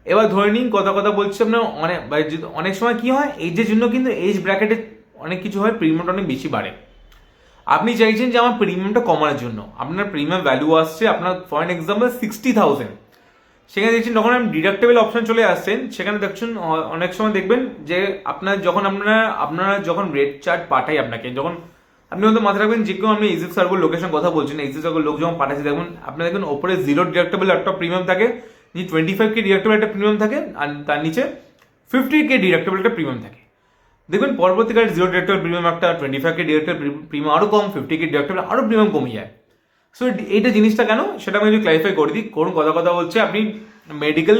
এবার ধরে নিন কথা বলছি আপনার অনেক সময় কি হয়, এইজের জন্য কিন্তু এজ ব্র্যাকেটে অনেক কিছু হয়, প্রিমিয়ামটা অনেক বেশি বাড়ে। আপনি চাইছেন যে আমার প্রিমিয়ামটা কমানোর জন্য, আপনার প্রিমিয়াম ভ্যালু আসছে আপনার ফর এন এক্সাম্পল 60,000, সেখানে দেখছেন যখন আপনি ডিডাক্টেবল অপশন চলে আসছেন, সেখানে দেখছেন অনেক সময় দেখবেন যে আপনারা যখন রেট চার্ট পাঠাই আপনাকে, যখন আপনি হয়তো মাথায় রাখবেন যে কেউ আপনি এইচডিএফসি সার্কোর লোকেশন কথা বলছেন, এইচডিএফসি সার্কোর লোক যখন পাঠাচ্ছে দেখবেন আপনার দেখবেন ওপরে 0 ডিডাক্টেবল একটা প্রিমিয়াম থাকে, 25K ডিডাক্টেবল একটা প্রিমিয়াম থাকে, আর তার নিচে 50K ডিডাক্টেবল একটা প্রিমিয়াম থাকে। দেখবেন পরবর্তীকালে 0 ডিডাক্টেবল প্রিমিয়াম একটা, 25K ডিডাক্টেবল প্রিমিয়াম আরও কম, 50K ডিডাক্টেবল আরও প্রিমিয়াম কমে যায়। সো এইটা জিনিসটা কেন সেটা আমি যদি ক্লারিফাই করে দিই। কথা বলছে আপনি মেডিকেল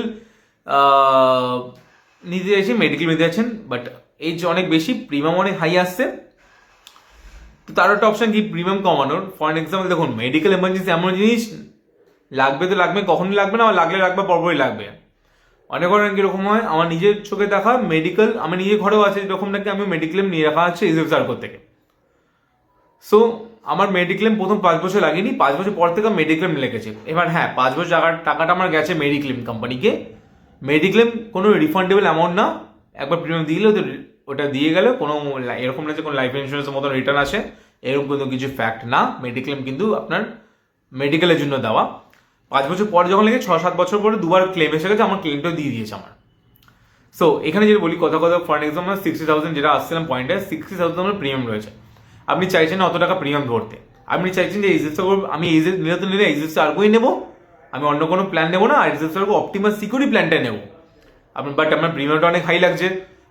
নিতে চাইছেন, মেডিকেল নিতে যাচ্ছেন, বাট এজ অনেক বেশি, প্রিমিয়াম অনেক হাই আসছে, তো তার একটা অপশন কি প্রিমিয়াম কমানোর। ফর এক্সাম্পল দেখুন, মেডিকেল এমার্জেন্সি এমন জিনিস লাগবে তো লাগবে, কখনই লাগবে না, লাগবে পরপরই লাগবে। অনেক অনেক এরকম হয়, আমার নিজের চোখে দেখা মেডিকেল, আমি নিজের ঘরেও আছে এরকম নাকি, আমি মেডিক্লেম নিয়ে রাখা আছে এইচডিএফসি সার্কো থেকে। সো আমার মেডিক্লেম প্রথম 5 বছর লাগেনি, 5 বছর পর থেকে মেডিক্লেম লেগেছে। এবার হ্যাঁ, 5 বছর টাকাটা আমার গেছে মেডিক্লেম কোম্পানিকে, মেডিক্লেম কোনো রিফান্ডেবল অ্যামাউন্ট না, একবার প্রিমিয়াম দিলে ওটা দিয়ে গেলে কোনো এরকম না যে কোনো লাইফ ইন্স্যুরেন্সের মতো রিটার্ন আসে, এরকম কোনো কিছু ফ্যাক্ট না। মেডিক্লেম কিন্তু আপনার মেডিকেলের জন্য দেওয়া। 5 বছর পর যখন লেগে 6-7 বছর পরে দুবার ক্লেম এসে গেছে, আমার ক্লেমটাও দিয়ে দিয়েছে আমার। সো এখানে যেটা বলি কথা ফর এক্সাম্পল 60,000 যেটা আসছিলাম পয়েন্টে, 60,000 আমার প্রিমিয়াম রয়েছে, আপনি চাইছেন অত টাকা প্রিমিয়াম ধরতে, আপনি চাইছেন যে এইচডিএফসি আমি নিলে এইচডিএফসি সার্কোই নেবো, আমি অন্য কোনো প্ল্যান নেবো না, এইচডিএফসি সার্কো অপটিমাস সিকিউরিটি প্ল্যানটা নেবো, বাট আমার প্রিমিয়ামটা অনেক হাই লাগছে।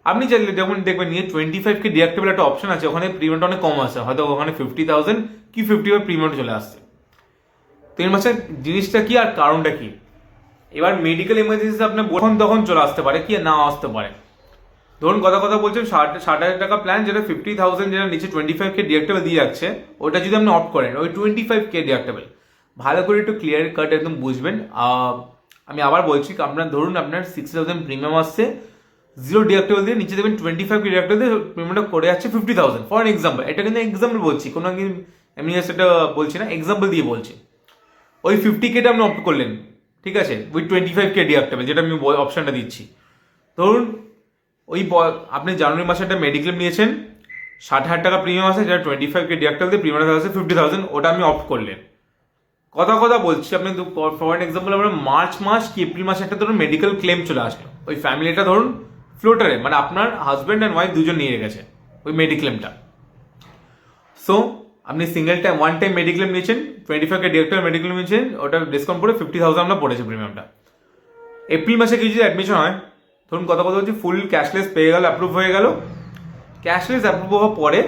আপনি চাইলে যখন দেখবেন নিয়ে 25K ডিডাক্টেবল একটা অপশন আছে, ওখানে প্রিমিয়ামটা অনেক কম আসছে, হয়তো ওখানে 50,000 কি 55 প্রিমিয়ামটা চলে আসছে। তো এর মাঝে জিনিসটা কি আর কারণটা কি? এবার মেডিকেল এমার্জেন্সি আপনার তখন চলে আসতে পারে কি না আসতে পারে। ধরুন কথা বলছেন 60,000 টাকা প্ল্যান, যেটা 50,000 যেটা নিচে 25K ডিডাক্টেবল দিয়ে যাচ্ছে, ওটা যদি আপনি অফ করেন, ওই 25K ডিডাক্টেবল ভালো করে একটু ক্লিয়ার কাট একদম বুঝবেন। আমি আবার বলছি, আপনার ধরুন আপনার 60,000 প্রিমিয়াম আসছে, 0 ডিডাক্টেবল দিয়ে নিচে দেবেন 25K ডিডাক্টেবল দিয়ে প্রিমিয়ামটা করে যাচ্ছে 50,000 ফর এক্সাম্পল। এটা কিন্তু এক্সাম্পল বলছি, কোনো এমনি সেটা বলছি না, এক্সাম্পল দিয়ে বলছি। ওই 50Kটা আপনি অফ করলেন, ঠিক আছে, ওই 25K ডিডাক্টেবল যেটা আমি অপশনটা দিচ্ছি। ধরুন আপনি জানুয়ারি মাসে একটা মেডিক্লেম নিয়েছেন, 60,000 টাকা প্রিমিয়াম আছে, যেটা 25K ডিডাক্টেবল দিয়ে প্রিমিয়াম আছে 50,000, ওটা আমি অফ করলেন। কথা বলছি, আপনি ফর এক্সাম্পল আপনার মার্চ মাস কি এপ্রিল মাসে একটা ধরুন মেডিকেল ক্লেম চলে আসলো, ওই ফ্যামিলিটা ধরুন ফ্লোটারে, মানে আপনার হাজব্যান্ড অ্যান্ড ওয়াইফ দুজন নিয়ে গেছে ওই মেডিক্লেমটা। সো আপনি single time one time mediclaim নিয়েছেন, 25K ডিডাক্টেবল মেডিক্লেম নিয়েছেন, ওটা ডিসকাউন্ট করে 50,000 আপনার পড়েছে প্রিমিয়ামটা। এপ্রিল মাসে কিছু যদি অ্যাডমিশন হয়, ধরুন কথা বলছি ফুল ক্যাশলেস পেয়ে গেল, অ্যাপ্রুভ হয়ে গেল, ক্যাশলেস অ্যাপ্রুভ হওয়ার পরে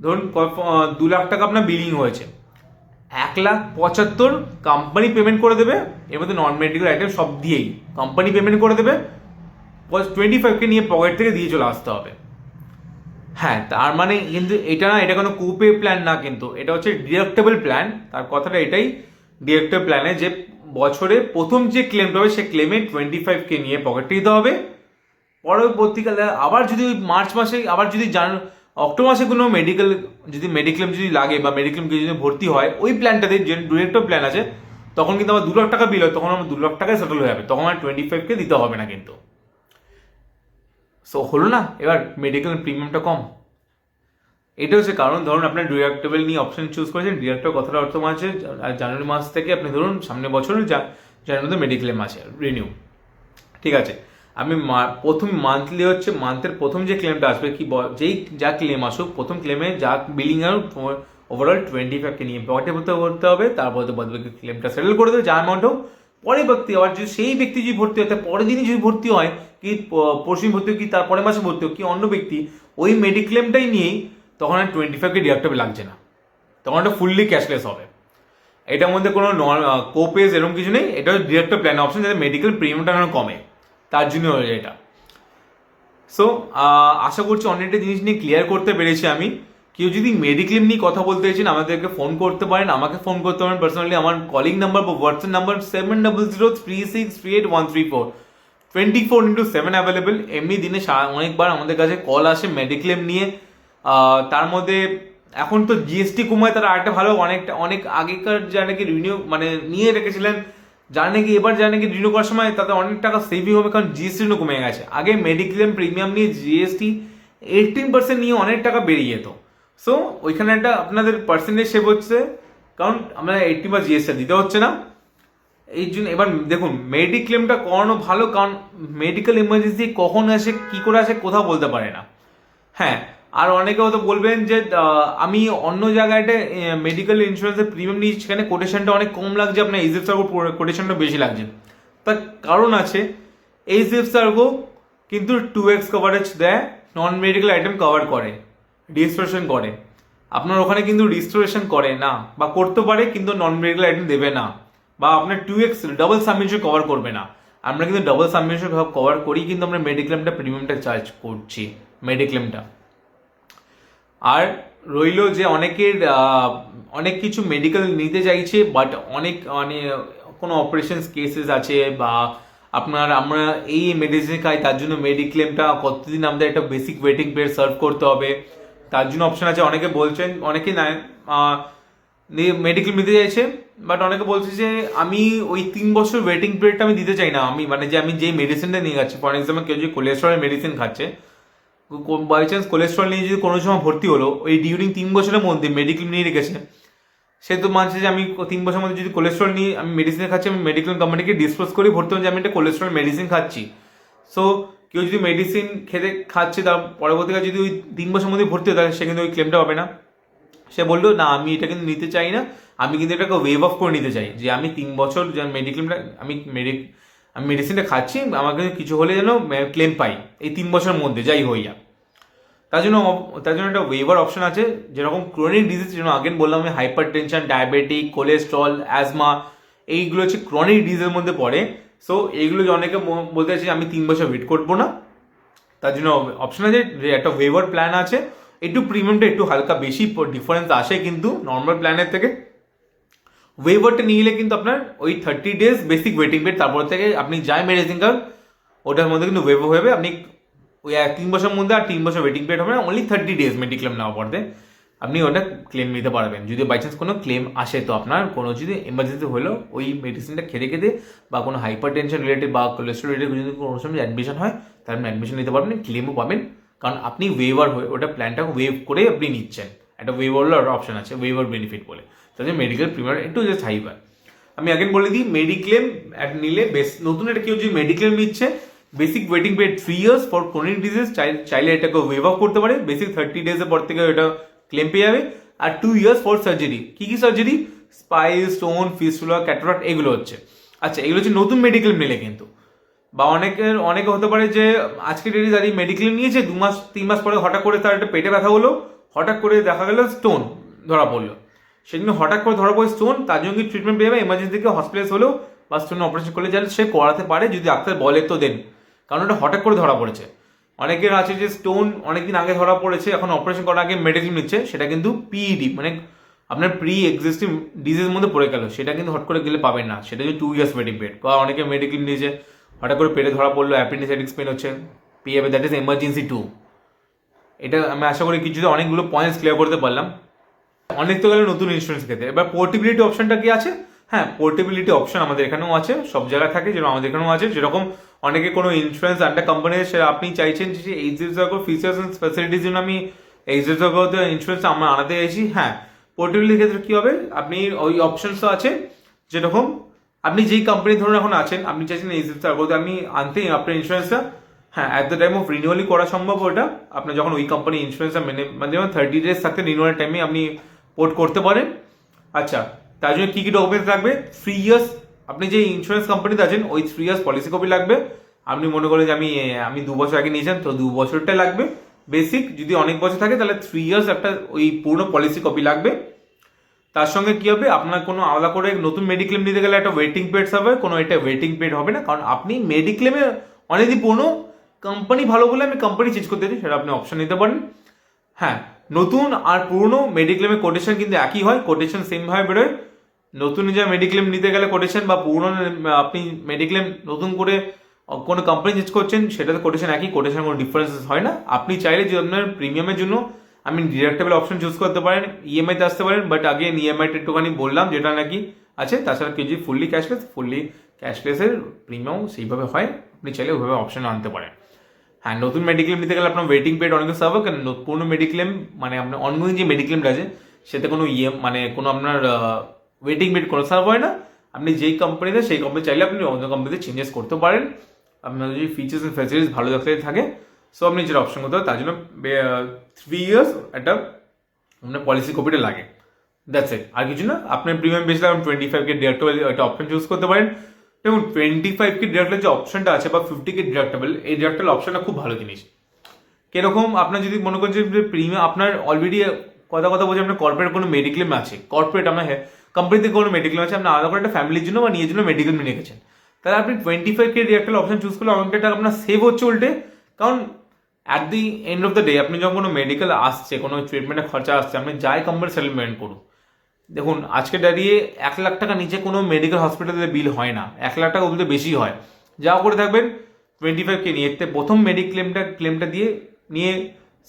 ধরুন 2 লাখ টাকা আপনার বিলিং হয়েছে, 1,75,000 কোম্পানি পেমেন্ট করে দেবে, এর মধ্যে নন মেডিকেল আইটেম সব দিয়েই কোম্পানি পেমেন্ট করে দেবে, 25K নিয়ে পকেট থেকে দিয়ে চলে আসতে হবে। হ্যাঁ, তার মানে কিন্তু এটা না, এটা কোনো কুপে প্ল্যান না, কিন্তু এটা হচ্ছে ডিডাক্টেবল প্ল্যান। তার কথাটা এটাই, ডিডাক্টেবল প্ল্যানে যে বছরে প্রথম যে ক্লেমটা হবে সে ক্লেমে 25K নিয়ে পকেটে দিতে হবে। পরবর্তীকালে আবার যদি ওই মার্চ মাসে আবার যদি অক্টোবর মাসে কোনো মেডিক্লেম যদি লাগে বা মেডিক্লেম যদি ভর্তি হয় ওই প্ল্যানটাতে যে ডিরেক্টর প্ল্যান আছে, তখন কিন্তু আমার 2 লাখ টাকা বিল হয়, তখন আমার 2 লাখ টাকায় সেটেল হয়ে যাবে, তখন আমার 25K দিতে হবে না কিন্তু। সো হলো না, এবার মেডিকেল প্রিমিয়ামটা কম। এটা হচ্ছে কারণ। ধরুন আপনার ডিডাক্টেবল নিয়ে অপশন চুজ করেছেন, ডিডাক্টেবল কথাটা অর্থ আছে জানুয়ারি মাস থেকে আপনি ধরুন সামনের বছর জানুয়ারির মধ্যে মেডিক্লেম আছে রিনিউ, ঠিক আছে। আমি প্রথম মান্থলি হচ্ছে মান্থের প্রথম যে ক্লেমটা আসবে কি যেই যা ক্লেম আসুক, প্রথম ক্লেমে যা বিলিং আর ওভারঅল 25K নিয়ে পকেটে করতে হবে, তারপরে তো বাদবাকি ক্লেমটা সেটেল করে দেবে যা অ্যামাউন্ট হোক। পরবর্তী আবার যদি সেই ব্যক্তি যদি ভর্তি হয়, তার পরের দিনই যদি ভর্তি হয়, কি পরশু ভর্তি হোক, কি তারপরের মাসে ভর্তি হোক, কি অন্য ব্যক্তি ওই মেডিক্লেমটাই নিয়েই, তখন আর 25K ডিডাক্টেবল লাগছে না, তখন এটা ফুললি ক্যাশলেস হবে। এটার মধ্যে কোনো কোপেজ এরকম কিছু নেই, এটা হচ্ছে ডিডাক্টেবল প্ল্যান অপশন, যাতে মেডিকেল প্রিমিয়ামটা কমে, তার জন্য হয়ে যায় এটা। সো আশা করছি অনেকটা জিনিস নিয়ে ক্লিয়ার করতে পেরেছি আমি। কেউ যদি মেডিক্লেম নিয়ে কথা বলতে চাইছেন আমাদেরকে ফোন করতে পারেন, আমাকে ফোন করতে পারেন পার্সোনালি। আমার কলিং নাম্বার বা হোয়াটসঅ্যাপ নাম্বার 7003638134, 24x7 অ্যাভেলেবেল। এমনি দিনে অনেকবার আমাদের কাছে কল আসে মেডিক্লেম নিয়ে। তার মধ্যে এখন তো জিএসটি কমায়, তারা আরেকটা ভালো অনেক আগেকার যা নাকি রিনিউ মানে নিয়ে রেখেছিলেন, যার নাকি এবার যা নাকি রিনিউ করার সময় তাদের অনেক টাকা সেভিং হবে, কারণ জিএসটি কমে গেছে। আগে মেডিক্লেম প্রিমিয়াম নিয়ে জিএসটি 18% নিয়ে অনেক টাকা বেরিয়ে যেত। সো ওইখানে একটা আপনাদের পার্সেন্টেজ সেভ হচ্ছে, কারণ আমরা 80 বা জিএসটি দিতে হচ্ছে না। এই জন্য এবার দেখুন মেডিক্লেমটা করানো ভালো, কারণ মেডিকেল ইমার্জেন্সি কখন আসে কি করে আসে কোথাও বলতে পারে না। হ্যাঁ, আর অনেকে হয়তো বলবেন যে আমি অন্য জায়গাতে মেডিকেল ইন্স্যুরেন্সের প্রিমিয়াম নিয়েছি, সেখানে কোটেশনটা অনেক কম লাগছে, আপনার এইচডিএফ সার্গো কোটেশনটা বেশি লাগছে। তার কারণ আছে, এইচডিএফ সার্গো কিন্তু 2x কভারেজ দেয়, নন মেডিকেল আইটেম কভার করে, রিস্টোরেশন করে। আপনার ওখানে কিন্তু রিস্টোরেশন করে না, বা করতে পারে কিন্তু নন মেডিকেল আইটেম দেবে না, বা আপনার 2x ডাবল সাবমিশন কভার করবে না। আমরা কিন্তু ডাবল সাবমিশন কভার করি, কিন্তু আমরা মেডিক্লেমটা প্রিমিয়ামটা চার্জ করছি মেডিক্লেমটা। আর রইল যে অনেকের অনেক কিছু মেডিকেল নিতে চাইছে, বাট অনেক মানে কোনো অপারেশন কেসেস আছে, বা আমরা এই মেডিসিন খাই, তার জন্য মেডিক্লেমটা কতদিন আমাদের একটা বেসিক ওয়েটিং পিরিয়ড সার্ভ করতে হবে, তার জন্য অপশন আছে। অনেকে বলছেন, অনেকে না মেডিক্লেম নিতে চাইছে, বাট অনেকে বলছে যে আমি ওই 3 বছর ওয়েটিং পিরিয়ডটা আমি দিতে চাই না। আমি মানে যে আমি যেই মেডিসিনটা নিয়ে যাচ্ছি, ফর এক্সাম্পল কেউ যদি কোলেস্ট্রলের মেডিসিন খাচ্ছে, বাই চান্স কোলেস্ট্রল নিয়ে যদি কোনো সময় ভর্তি হলো, ওই ডিউরিং 3 বছরের মধ্যে মেডিক্লেম নিয়ে রেখেছে, সে তো মানছে যে আমি 3 বছরের মধ্যে যদি কোলেস্ট্রল নিয়ে আমি মেডিসিন খাচ্ছি, আমি মেডিক্লেম কোম্পানিকে ডিসক্লোজ করে ভর্তি হন যে আমি একটা কোলেস্ট্রল মেডিসিন খাচ্ছি। সো কেউ যদি মেডিসিন খেতে খাচ্ছে, তার পরবর্তীকালে যদি ওই 3 বছরের মধ্যে ভর্তি হয়, তাহলে সে কিন্তু ওই ক্লেমটা পাবে না। সে বললো না আমি এটা কিন্তু নিতে চাই না, আমি কিন্তু এটাকে ওয়েভ অফ করে নিতে চাই, যে আমি 3 বছর যে মেডিক্লেমটা আমি মেডিসিনটা খাচ্ছি, আমাকে কিছু হলে যেন ক্লেম পাই এই 3 বছরের মধ্যে যাই হইয়া। তার জন্য একটা ওয়েভার অপশন আছে। যেরকম ক্রনিক ডিজিজ, যেন আগেন বললাম আমি, hyper tension, diabetic, cholesterol, asthma, এইগুলো হচ্ছে ক্রনিক ডিজিজের মধ্যে পড়ে। সো এইগুলো যে অনেকে বলতে চাইছে আমি 3 বছর ওয়েট করবো না, তার জন্য অপশন আছে যে একটা ওয়েভার প্ল্যান আছে। একটু প্রিমিয়ামটা একটু হালকা বেশি ডিফারেন্স আসে কিন্তু নর্মাল প্ল্যানের থেকে। ওয়েভারটা নিলে কিন্তু আপনার ওই 30 days বেসিক ওয়েটিং পিরিয়ড, তারপর থেকে আপনি যাই মেডিসিন খান ওটার মধ্যে কিন্তু ওয়েভ হবে। আপনি ওই 3 বছরের মধ্যে আর 3 বছর ওয়েটিং পিরিয়ড হবে না, অনলি 30 days মেডিক্লেম নেওয়ার পরে আপনি ওটা ক্লেম নিতে পারবেন। যদি বাই চান্স কোনো ক্লেম আসে, তো আপনার কোনো যদি এমার্জেন্সি হলো ওই মেডিসিনটা খেতে বা কোনো হাইপার টেনশন রিলেটেড বা কোলেস্ট্রল রিলেটেড যদি কোনো সময় অ্যাডমিশন হয়, তাহলে আপনি অ্যাডমিশন নিতে পারবেন, ক্লেমও পাবেন, কারণ আপনি ওয়েভার হয়ে ওটা প্ল্যানটাকে ওয়েভ করে আপনি নিচ্ছেন। একটা ওয়েভার অপশন আছে, ওয়েভার বেনিফিট বলে, তাহলে মেডিকেল প্রিমিয়াম একটু জাস্ট হাই হয়। আমি আগেন বলে দিই, মেডিক্লেম নিলে নতুন একটা কেউ যদি মেডিক্লেম নিচ্ছে, basic waiting period 3 years for chronic disease, চাইলে এটাকে ওয়েভ অফ করতে পারে, বেসিক 30 days পর থেকে এটা ক্লেম পেয়ে যাবে। আর 2 years ফর সার্জারি। কি surgery? Spine, stone, fistula, cataract, এগুলো হচ্ছে। আচ্ছা, এগুলো হচ্ছে নতুন মেডিক্লেম নিলে কিন্তু। বা অনেকে হতে পারে যে আজকে ডেটে দাঁড়িয়ে মেডিক্লেম নিয়েছে, 2-3 মাস পরে হঠাৎ করে তার একটা পেটে ব্যথা হলো, হঠাৎ করে দেখা গেল স্টোন ধরা পড়লো, সেদিন হঠাৎ করে ধরা পড়ে স্টোন, তার জন্য ট্রিটমেন্ট পেয়ে যাবে। এমার্জেন্সি থেকে হসপিটালাইজ হলেও বা স্টোন অপারেশন করলে যাতে সে করাতে পারে, যদি ডাক্তার বলে তো দেন। কারণ ওটা হঠাৎ করে ধরা পড়েছে। অনেকের আছে যে স্টোন অনেকদিন আগে ধরা পড়েছে, এখন অপারেশন করার আগে মেডিক্লেম নিচ্ছে, সেটা কিন্তু পিইডি মানে আপনার প্রি এক্সিস্টিং ডিজিজের মধ্যে পড়ে গেল, সেটা কিন্তু হট করে গেলে পাবেন না, সেটা হচ্ছে 2 years ওয়েটিং পিরিয়ড। বা অনেকে মেডিক্লেম নিয়েছে, হঠাৎ করে পেটে ধরা পড়লো, অ্যাপেন্ডিসাইটিস পেন হচ্ছে, পেয়ে যাবে, দ্যাট ইজ এমার্জেন্সি 2। এটা আমি আশা করি কিছুতে অনেকগুলো পয়েন্টস ক্লিয়ার করতে পারলাম। অনেক তো গেলে নতুন ইন্স্যুরেন্স ক্ষেত্রে, এবার পোর্টেবিলিটি অপশনটা কি আছে? হ্যাঁ, পোর্টেবিলিটি অপশন আমাদের এখানেও আছে, সব জায়গায় থাকে, যেরকম আমাদের এখানেও আছে। যেরকম অনেকে কোনো ইন্স্যুরেন্স আন্ডার কোম্পানি, সেটা আপনি চাইছেন যে এইচডিএফসি ফিচার্স অ্যান্ড ফ্যাসিলিটির জন্য আমি এইচডিএফসি ইন্স্যুরেন্স আমরা আনাতে চাইছি। হ্যাঁ, পোর্টেবিলিটির ক্ষেত্রে কী হবে, আপনি ওই অপশনস আছে, যেরকম আপনি যেই কোম্পানি ধরুন এখন আছেন, আপনি চাইছেন এইচডিএফসি আমি আনতে আপনার ইন্স্যুরেন্সটা, হ্যাঁ অ্যাট দ্য টাইম অফ রিনিউয়ালই করা সম্ভব ওটা। আপনার যখন ওই কোম্পানি ইন্স্যুরেন্সটা মানে যেমন 30 days থাকতে রিনিউয়াল টাইমে আপনি পোর্ট করতে পারেন। আচ্ছা, তার জন্য কী কী ডকুমেন্টস লাগবে? 3 years, আপনি যে ইন্স্যুরেন্স কোম্পানিতে আছেন ওই 3 years পলিসি কপি লাগবে। আপনি মনে করেন যে আমি 2 বছর আগে নিয়েছেন, তো 2 বছরটাই লাগবে বেসিক। যদি অনেক বছর থাকে তাহলে 3 years একটা ওই পুরনো পলিসি কপি লাগবে। তার সঙ্গে কী হবে, আপনার কোনো আলাদা করে নতুন মেডিক্লেম নিতে গেলে একটা ওয়েটিং পিরিয়ড হবে, কোনো এটা ওয়েটিং পিরিয়ড হবে না, কারণ আপনি মেডিক্লেমে অনেকদিন পুরনো, কোম্পানি ভালো বলে আমি কোম্পানি চেঞ্জ করতে চাই, সেটা আপনি অপশন নিতে পারেন। হ্যাঁ, নতুন আর পুরনো মেডিক্লেমের কোটেশন কিন্তু একই হয়, কোটেশন সেমভাবে বেরোয়। নতুন যা মেডিক্লেম নিতে গেলে কোটেশন, বা পুরনো আপনি মেডিক্লেম নতুন করে কোনো কোম্পানি চেঞ্জ করছেন সেটাতে কোটেশন একই, কোটেশন কোনো ডিফারেন্সেস হয় না। আপনি চাইলে যে আপনার প্রিমিয়ামের জন্য আপনি ডিডাক্টেবল অপশন চুজ করতে পারেন, ইএমআইতে আসতে পারেন, বাট আগে ইএমআইটা একটুখানি বললাম যেটা নাকি আছে। তাছাড়া কেউ যদি ফুললি ক্যাশলেসের প্রিমিয়াম সেইভাবে হয়, আপনি চাইলে ওইভাবে অপশন আনতে পারেন। হ্যাঁ, নতুন মেডিক্লেম নিতে গেলে আপনার ওয়েটিং পিরিয়ড অনেক সার্ভ হয়, কারণ পুরনো মেডিক্লেম মানে আপনার অনগোয়িং যে মেডিক্লেমটা আছে সেটা কোনো মানে কোনো আপনার ওয়েটিং পিরিয়ড কোনো সার্ভ হয় না। আপনি যেই কোম্পানিতে, সেই কোম্পানি চাইলে আপনি অন্য কোম্পানিতে চেঞ্জেস করতে পারেন, আপনার যদি ফিচার্স অ্যান্ড ফ্যাসিলিটিস ভালো দেখতে থাকে। সো আপনি যেটা অপশন করতে হবে, তার জন্য 3 years একটা আপনার পলিসি কপিটা লাগে, দ্যাটস ইট, আর কিছু না। আপনার প্রিমিয়াম বেশি লাগবে 25K ডিডাক্টেবল একটা অপশন চুজ করতে পারেন। দেখুন 25K ডিডাক্টেবল যে অপশনটা আছে, বা 50K ডিডাক্টেবল, এই ডিডাক্টেবল অপশনটা খুব ভালো জিনিস। কিরকম, আপনার যদি মনে করেন যে প্রিমিয়াম আপনার অলরেডি কথা বলছে আপনার কর্পোরেট কোনো মেডিক্লেম আছে, কর্পোরেট আপনার কোম্পানিতে কোনো মেডিক্লেম আছে, আপনি আলাদা করে একটা ফ্যামিলির জন্য বা নিজের জন্য মেডিক্লেম নিয়ে রেখেছেন, তাহলে আপনি 25K ডিডাক্টেবল অপশন চুজ করলে অনেকটা টাকা আপনার সেভ হচ্ছে উল্টে। কারণ at the end of the day আপনি যখন কোনো মেডিকেল আসছে, কোনো ট্রিটমেন্টের খরচা আসছে, আপনি যাই কোম্পানি সেটেলমেন্ট করুন, দেখুন আজকে দাঁড়িয়ে 1 লাখ টাকা নিচে কোনো মেডিকেল হসপিটালে বিল হয় না, 1 লাখ টাকা বলতে বেশি হয়। যা করে থাকবেন 25K নিয়ে প্রথম ক্লেমটা নিয়ে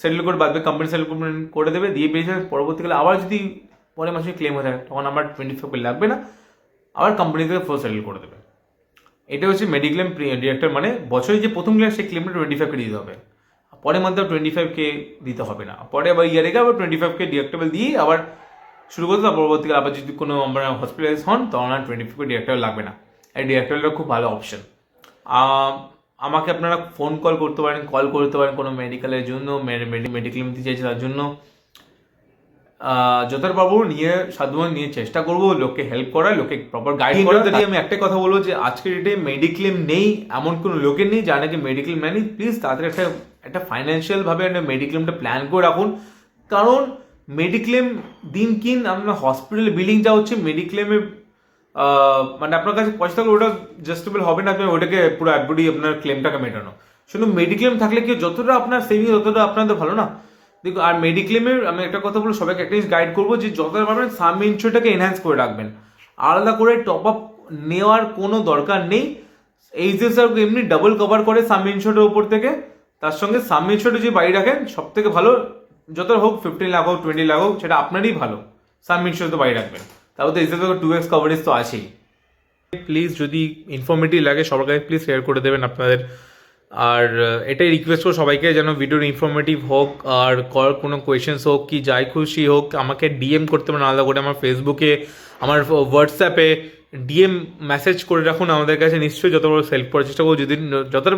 সেটেল করে বাদবে কোম্পানি সেটেলমেন্ট করে দেবে, দিয়ে পেয়েছে। পরবর্তীকালে আবার যদি পরের মাসে ক্লেম হয়ে থাকে, তখন আমার 25K লাগবে না, আবার কোম্পানি থেকে ফুল সেটেল করে দেবে। এটা হচ্ছে মেডিক্লেম ডিরেক্টর, মানে বছরে যে প্রথম ক্লেম, সেই ক্লেমটা 25K দিতে হবে, পরের মান্থে 25K দিতে হবে না, পরে আবার ইয়ারে আবার 25K ডিডাক্টেবল দিয়ে আবার শুরু করতে হবে। পরবর্তীকালে আবার যদি কোনো আমরা হসপিটালাইজ হন, তখন আর 25K ডিডাক্টেবল লাগবে না। এই ডিডাক্টেবলটা খুব ভালো অপশন। আমাকে আপনারা ফোন কল করতে পারেন কোনো মেডিকেলের জন্য, মেডিক্লেম নিতে চাইছে তার জন্য। যতটা পারবো সাধ্যমতো নিয়ে চেষ্টা করবো লোককে হেল্প করার, লোককে প্রপার গাইড করার। যদি আমি একটাই কথা বলবো যে আজকের ডেটে মেডিক্লেম নেই এমন কোনো লোকের নেই যার নাকি মেডিক্লেম নেই, প্লিজ তাদের একটা ফাইন্যান্সিয়াল ভাবে একটা মেডিক্লেমটা প্ল্যান করে রাখুন। কারণ মেডিক্লেম দিন আপনার হসপিটালে বিলিং যা হচ্ছে, মেডিক্লেমে মানে আপনার কাছে পয়সা থাকলে ওটা জাস্টেবল হবে না, আপনি ওটাকে পুরো অ্যাডবডি আপনার ক্লেমটাকে মেটানো। শুধু মেডিক্লেম থাকলে কি যতটা আপনার সেভিং ততটা আপনাদের ভালো না। দেখো, আর মেডিক্লেমের আমি একটা কথা বলবো, সবাইকে একটা জিনিস গাইড করবো যে যতটা পারবেন সাম ইন্স্যুরটাকে এনহ্যান্স করে রাখবেন, আলাদা করে টপ আপ নেওয়ার কোনো দরকার নেই। এইচডিএফসি এমনি ডাবল কভার করে সাম ইন্স্যুরের উপর থেকে, তার সঙ্গে সাম ইন্স্যুরটা যদি বাড়ি রাখেন সব থেকে ভালো, যত হোক 15 লাখ হোক 20 লাখ হোক, সেটা আপনারই ভালো, সাম ইন্স্যুর তো বাড়ি রাখবেন, তারপর তো এইচডিএফসি 2x কভারেজ তো আছেই। প্লিজ যদি ইনফরমেটিভ লাগে সবার কাছে প্লিজ শেয়ার করে দেবেন আপনাদের। আর এটাই রিকোয়েস্ট করো সবাইকে, যেন ভিডিওর ইনফরমেটিভ হোক, আর কোনো কোয়েশ্চেন্স হোক কি যাই খুশি হোক, আমাকে ডিএম করতে পারেন আলাদা করে, আমার ফেসবুকে, আমার হোয়াটসঅ্যাপে ডিএম মেসেজ করে রাখুন আমাদের কাছে। নিশ্চয়ই যত বড় হেল্প করার চেষ্টা করবো, যদি যতটা